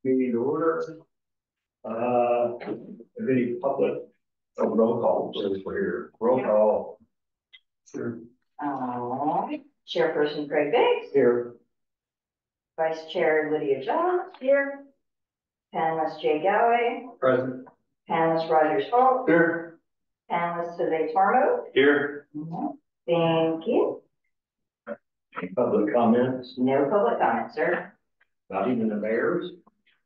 Meeting to order. If any public, roll call, since we're here. Roll call. Sure. Chairperson Craig Biggs. Here. Vice Chair Lydia Jones. Here. Panelist Jay Galloway. Present. Panelist Rogers Holt. Here. Panelist Jose Tormo. Here. Thank you. Public comments? No public comment, sir. Not even the mayor's?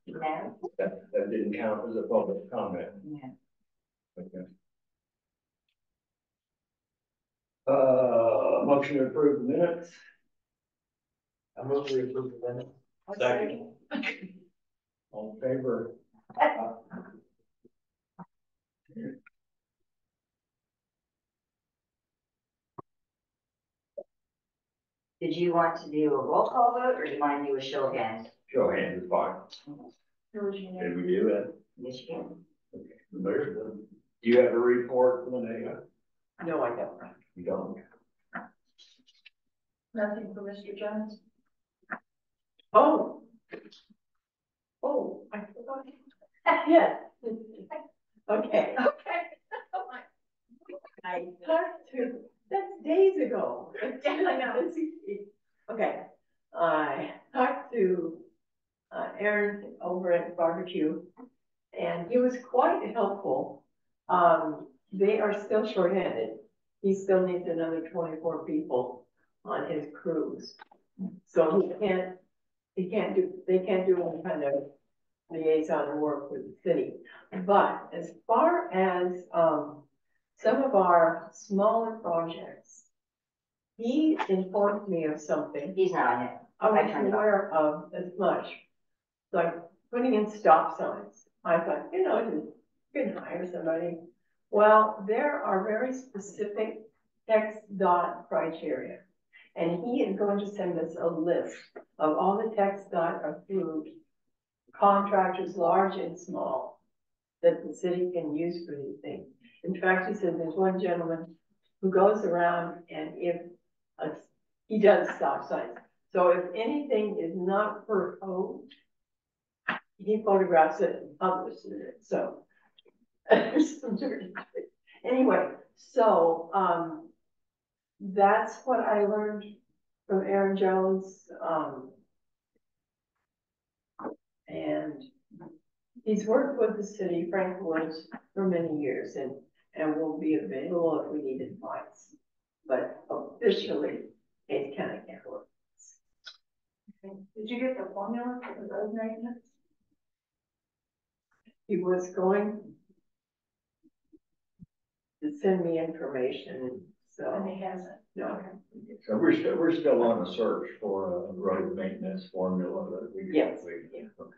No. That didn't count as a public comment. No. Okay. Motion to approve the minutes. I move we approve the minutes. Second. All in favor? Did you want to do a roll call vote or do you want to do a show of hands? Show of hands is fine. Did we do that? Yes, you can. Okay. The mayor's done. Do you have a report, Linnea? No, I don't. You don't? Nothing for Mr. Jones? Oh, I forgot. Yes. Okay. I talked to, that's days ago. I know. Okay. I talked to Aaron over at barbecue, and he was quite helpful. They are still shorthanded. He still needs another 24 people on his crews. So they can't do any kind of liaison work with the city. But as far as some of our smaller projects, he informed me of something. He's not on it. I wasn't aware of as much, like putting in stop signs. I thought, you can hire somebody. Well, there are very specific text dot criteria. And he is going to send us a list of all the text dot approved contractors, large and small, that the city can use for these things. In fact, he said there's one gentleman who goes around and he does stop signs. So if anything is not per code, he photographs it and publishes it. So there's some dirty. Anyway, so that's what I learned from Aaron Jones. And he's worked with the city, Frank Woods, for many years and will be available if we need advice. But officially, it kind of can't work. Okay. Did you get the formula for the road maintenance? He was going to send me information, so. And he hasn't. No. Okay. So we're still on a search for a road maintenance formula that we. Yes. Yeah. Okay.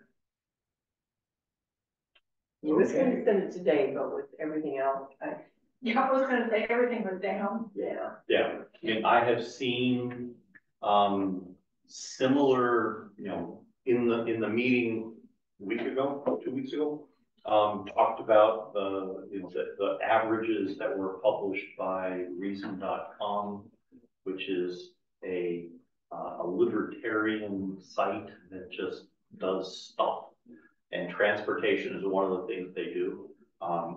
He was going to send it today, but with everything else, I was going to say everything was down. yeah. Yeah, and I have seen similar, in the meeting a week ago, 2 weeks ago, talked about the averages that were published by Reason.com, which is a libertarian site that just does stuff, and transportation is one of the things they do.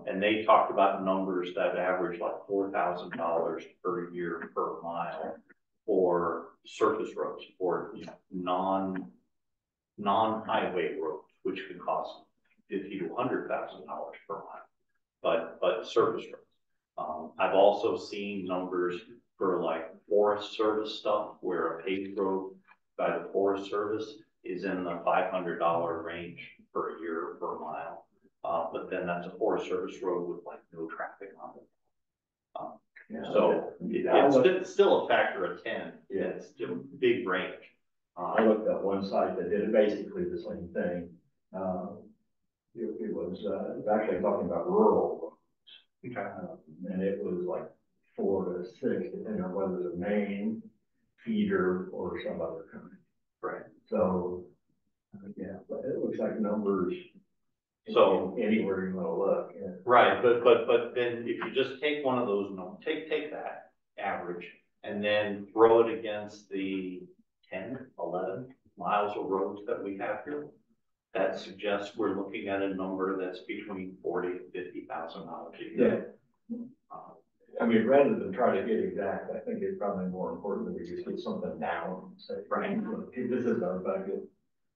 And they talked about numbers that average like $4,000 per year per mile for surface roads, or non-highway roads, which can cost $50,000 to $100,000 per mile, but surface roads. I've also seen numbers for like Forest Service stuff, where a paved road by the Forest Service is in the $500 range per year per mile. But then that's a Forest Service road with like no traffic on it. So it's still a factor of 10. Yeah, it's still a big range. I looked at one site that did basically the same thing. It was actually talking about rural roads. Okay. And it was like 4 to 6, depending on whether it's a main, feeder, or some other kind. Right. So, yeah, but it looks like numbers. So anywhere you want to look. Yeah. Right, but then if you just take one of those, take that average and then throw it against the 10, 11 miles of roads that we have here, that suggests we're looking at a number that's between $40,000 and $50,000 a year. I mean, rather than try to get exact, I think it's probably more important that we just get something down and say, right, look, this is our budget,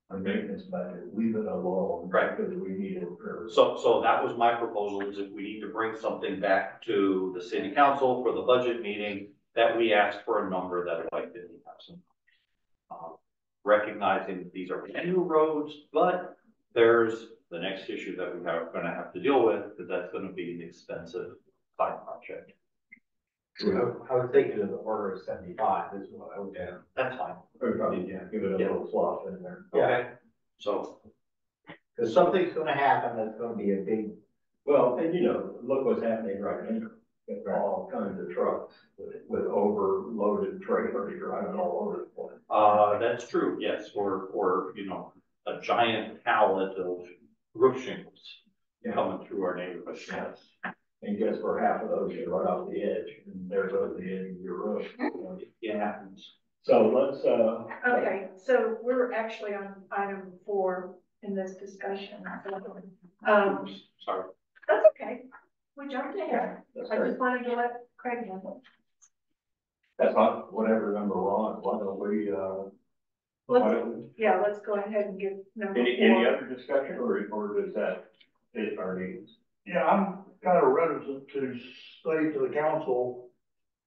our maintenance budget, leave it alone. Right. Because we need it for. So that was my proposal, is if we need to bring something back to the city council for the budget meeting, that we ask for a number that like 50,000. Recognizing that these are new roads, but there's the next issue that we are gonna have to deal with, because that's gonna be an expensive side project. I was thinking of the order of 75 is what I would do. That's fine. Or probably, yeah, give it a little fluff in there. Okay, so, Because something's gonna happen that's gonna be a big, Well, and you know, look what's happening right now. There are all kinds of trucks with overloaded trailers driving all over the place. that's true, yes, or, you know, a giant pallet of roof shingles coming through our neighborhood. Yes. And guess where half of those are right off the edge, and there goes the edge of your roof. It happens. So let's, Okay, so we're actually on item 4 in this discussion. Sorry. That's okay. We jumped ahead. that's I great. just wanted to let Craig know. That's not whatever number we're on. Why don't we, Yeah, let's go ahead and get number 4. any other discussion or does that fit our needs? Yeah, I'm kind of reticent to say to the council,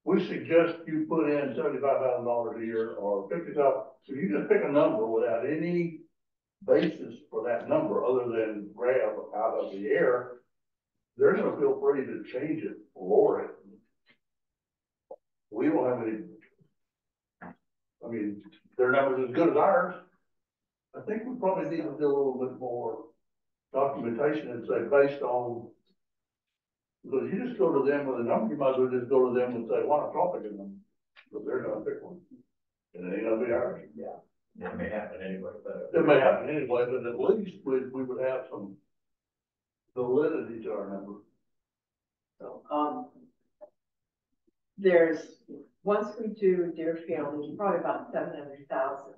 we suggest you put in $75,000 a year or 50,000. So you just pick a number without any basis for that number other than grab out of the air. They're gonna feel free to change it, lower it. We don't have any, I mean, their numbers as good as ours. I think we probably need to do a little bit more documentation and say based on, because you just go to them with a number, you might as well just go to them and say, why not drop it in them? Because they're gonna pick one. And it ain't gonna be ours. Yeah. It may happen anyway, but. It may happen anyway, but at least we would have some validity to our number. So, there's, once we do Deerfield, there's probably about 700,000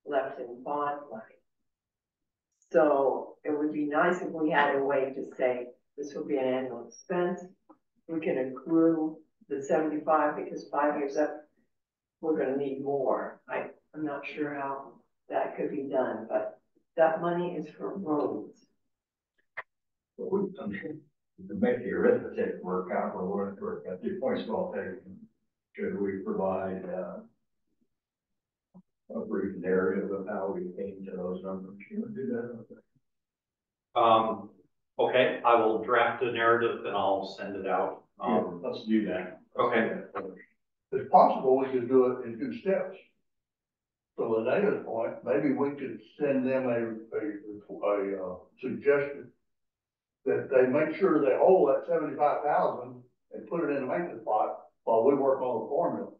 left in bond money. So it would be nice if we had a way to say, this will be an annual expense. We can accrue the 75 because 5 years up, we're gonna need more. I'm not sure how that could be done, but that money is for roads. To make the arithmetic work out, we're at the points well taken. Should we provide, a brief narrative of how we came to those numbers? You want to do that? Okay, I will draft a narrative and I'll send it out. Let's do that. Okay. It's possible we could do it in 2 steps. So at Ada's point, maybe we could send them a suggestion that they make sure they hold that 75,000 and put it in a maintenance pot while we work on the formula.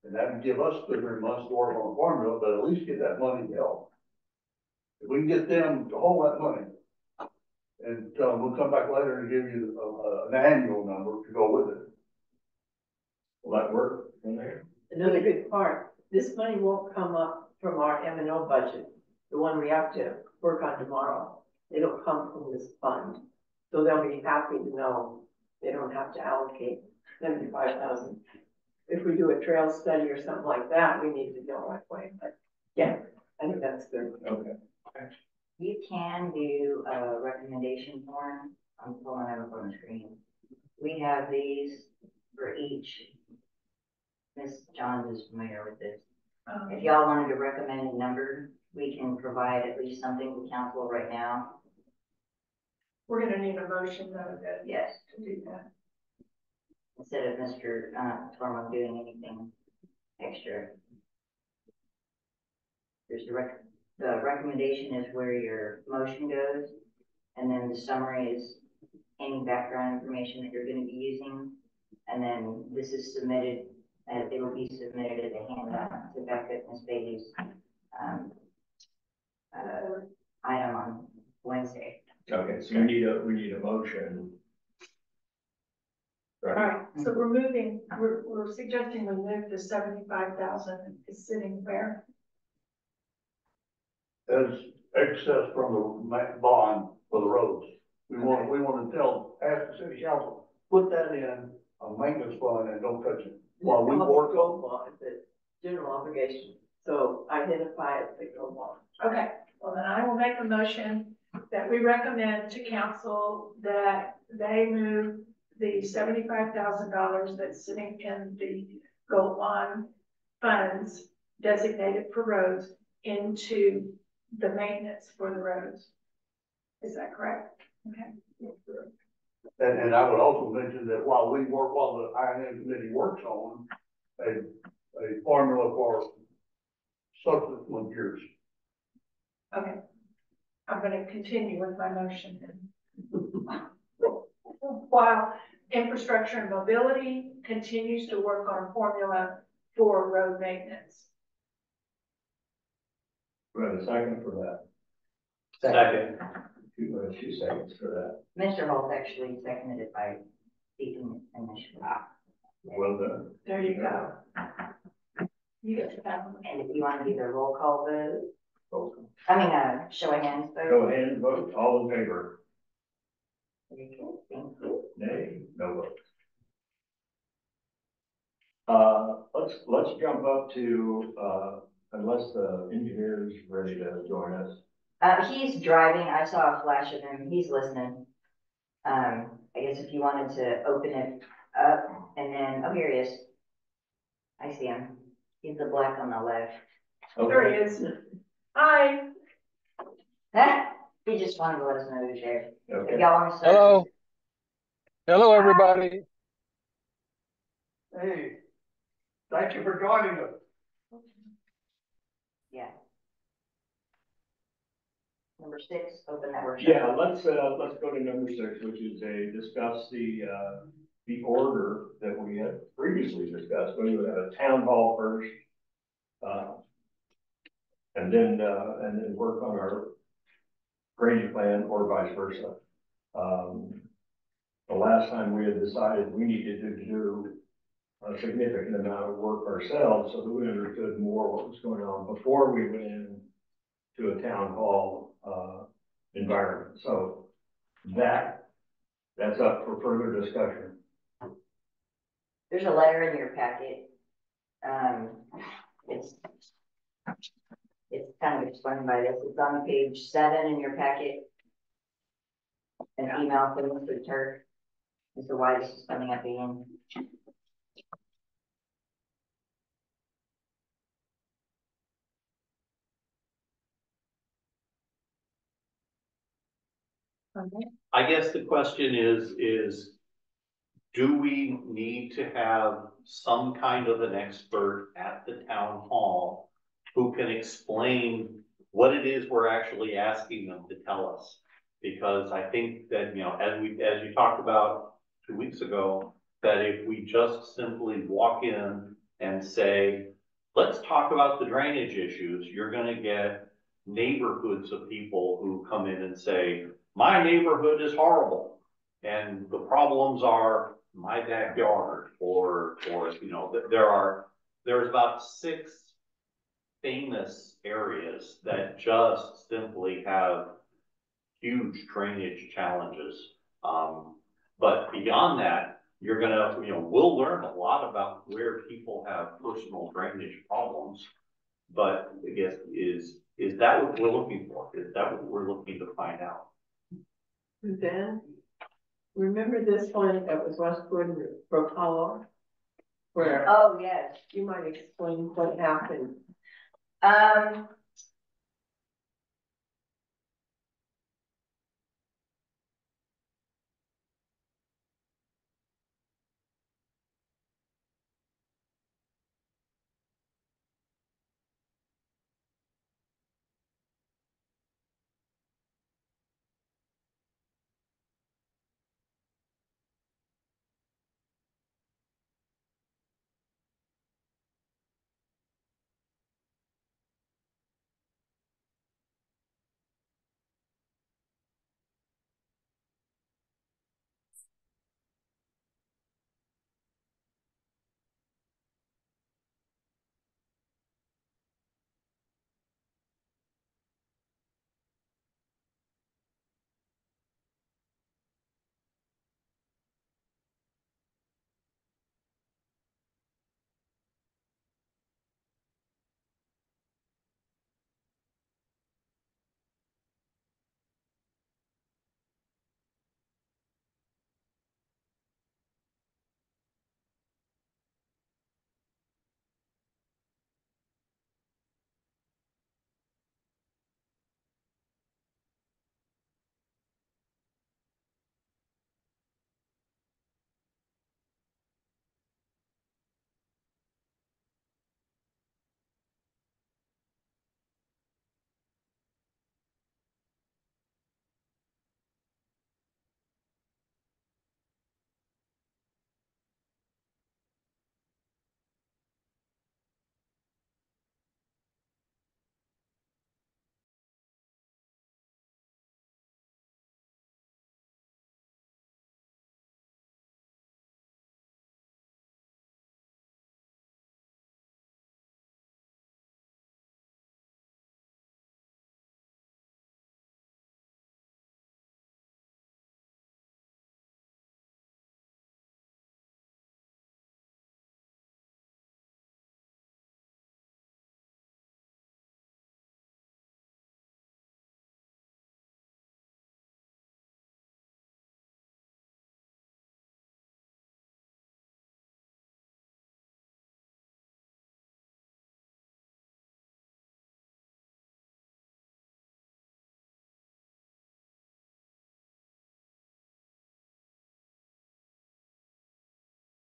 And that would give us 2 or 3 months to work on the formula, but at least get that money held. If we can get them to hold that money, and we'll come back later and give you an annual number to go with it. Will that work in there? Another good part, this money won't come up from our M&O budget, the one we have to work on tomorrow. It'll come from this fund. So they'll be happy to know they don't have to allocate 75,000. If we do a trail study or something like that, we need to go right away. But yeah, I think that's good. Okay. You can do a recommendation form. I'm pulling it up on the screen. We have these for each. Ms. Johns is familiar with this. If y'all wanted to recommend a number, we can provide at least something to council right now. We're gonna need a motion though Yes, to do that. instead of Mr. Tormo doing anything extra. There's the recommendation is where your motion goes, and then the summary is any background information that you're going to be using, and then this is submitted. It will be submitted as a handout to Becca Ms. Beatty's item on Wednesday. Okay, so we need a motion. All right, so we're suggesting we move the 75,000 is sitting where? As excess from the bond for the roads. We want to ask the city council, put that in a maintenance fund and don't touch it. While we work Gold bond, it's general obligation, so identify it as a gold bond. Okay, well then I will make a motion that we recommend to council that they move the $75,000 that's sitting in the gold bond funds designated for roads into the maintenance for the roads. Is that correct? Okay. And I would also mention that while the INM committee works on a formula for subsequent years. Okay. I'm gonna continue with my motion then. While infrastructure and mobility continues to work on formula for road maintenance. We have a second for that. Second. 2 seconds for that. Mr. Holt actually seconded it by speaking initially. Well done. There you go. You get to have them. And if you want to do the roll call vote, Okay. I mean, show of hands vote. Go ahead and vote. All in favor? Very good, thank you. Nay, no votes. Let's jump up to, unless the engineer is ready to join us. He's driving, I saw a flash of him, he's listening. I guess if you wanted to open it up and then, oh, here he is. I see him. He's the black on the left. There he is. Hi. He just wanted to let us know who's there. Okay. If y'all want to start. Hello. Hello, everybody. Hey, thank you for joining us. Yeah. Number 6, open that workshop. Yeah, let's go to number 6, which is discuss the order that we had previously discussed. We would have a town hall first, and then work on our drainage plan or vice versa. The last time we had decided we needed to do a significant amount of work ourselves so that we understood more what was going on before we went in to a town hall environment. So that's up for further discussion. There's a letter in your packet. It's kind of explained by this. It's on page 7 in your packet. An email from Mr. Turk as to why this is coming up again. I guess the question is, do we need to have some kind of an expert at the town hall who can explain what it is we're actually asking them to tell us? Because I think that, you know, as you talked about 2 weeks ago, that if we just simply walk in and say, let's talk about the drainage issues, you're gonna get neighborhoods of people who come in and say, my neighborhood is horrible, and the problems are my backyard, or you know, there's about 6 famous areas that just simply have huge drainage challenges. But beyond that, you're gonna, you know, we'll learn a lot about where people have personal drainage problems. But I guess, is that what we're looking for? Is that what we're looking to find out? Suzanne, remember this one that was Westwood and Brook Hollow? Where Oh, yes. you might explain what happened.